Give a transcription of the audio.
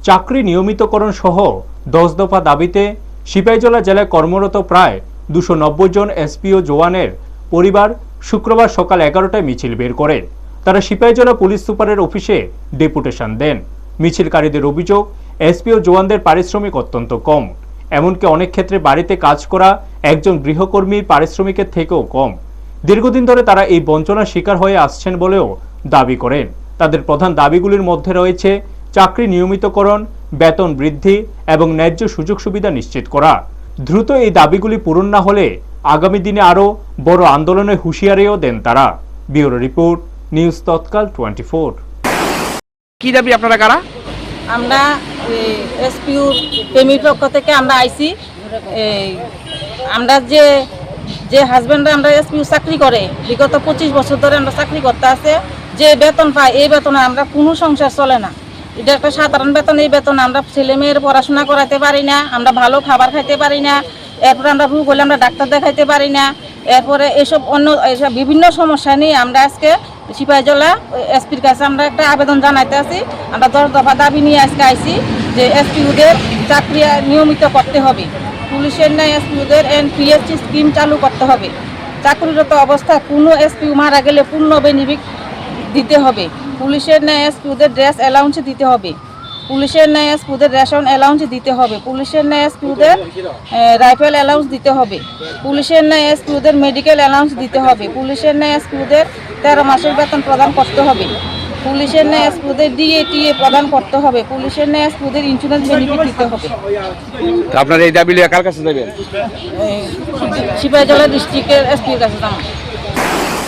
চাকরি নিয়মিতকরণ সহ 10 দফা দাবিতে সিপাহীজলা জেলায় কর্মরত প্রায় 290 জন এসপিও জওয়ানের পরিবার শুক্রবার সকাল 11টায় মিছিল বের করে। তারা সিপাহীজলা পুলিশ সুপারের অফিসে ডেপুটেশন দেন। মিছিলকারীদের অভিযোগ, এসপিও জওয়ানদের পারিশ্রমিক অত্যন্ত কম, এমনকি অনেক ক্ষেত্রে বাড়িতে কাজ করা একজন গৃহকর্মীর পারিশ্রমিকের থেকেও কম। দীর্ঘদিন ধরে তারা এই বঞ্চনার শিকার হয়ে আসছেন বলেও দাবি করেন। তাদের প্রধান দাবিগুলির মধ্যে রয়েছে চাকরি নিয়মিতকরণ, বেতন বৃদ্ধি এবং ন্যায্য সুযোগ সুবিধা নিশ্চিত করা। দ্রুত এই দাবিগুলি পূরণ না হলে আগামী দিনে আরও বড় আন্দোলনের হুঁশিয়ারিও দেন তারা। ব্যুরো রিপোর্ট, নিউজ তৎকাল 24। কি দাবি আপনারা কারা? আমরা এসপিউ প্রেমীর পক্ষ থেকে আমরা আইছি। আমরা যে হাজব্যান্ডরা আমরা এসপিউ চাকরি করে বিগত 25 বছর ধরে আমরা চাকরি করতে আছে, যে বেতন পাই এই বেতনে আমরা কোনো সংসার চলে না। এটা একটা সাধারণ বেতন, এই বেতনে আমরা ছেলে মেয়ের পড়াশোনা করাতে পারি না, আমরা ভালো খাবার খাইতে পারি না, এরপরে আমরা রোগ হলে আমরা ডাক্তার দেখাইতে পারি না, এরপরে এসব বিভিন্ন সমস্যা নিয়ে আমরা আজকে সিপাহীজলা এসপির কাছে আমরা একটা আবেদন জানাইতে আছি। আমরা 10 দফা দাবি নিয়ে আজকে আইছি যে এসপিউদের চাকরি নিয়মিত করতে হবে, পুলিশের ন্যায় এসপিউদের এনপিএসসি স্কিম চালু করতে হবে, চাকরিরত অবস্থায় কোনো এসপিউ মারা গেলে পূর্ণ বেনিফিট দিতে হবে, পুলিশের ন্যায় এসপিউদের ড্রেস অ্যালাউন্স দিতে হবে, পুলিশের ন্যায় এসপিউদের রেশন অ্যালাউন্স দিতে হবে, পুলিশের ন্যায় এসপিউদের রাইফেল অ্যালাউন্স দিতে হবে, পুলিশের ন্যায় এসপিউদের মেডিকেল অ্যালাউন্স দিতে হবে, পুলিশের ন্যায় এসপিউদের 13 মাসের বেতন প্রদান করতে হবে, পুলিশের ন্যায় এসপিউদের ডিএটিএ প্রদান করতে হবে, পুলিশের ন্যায় এসপিউদের ইন্স্যুরেন্স বেনিফিট দিতে হবে। আপনারা এই দাবি কার কাছে যাবেন? সিপাহীজলা ডিস্ট্রিক্টের এসপির কাছে যাবো।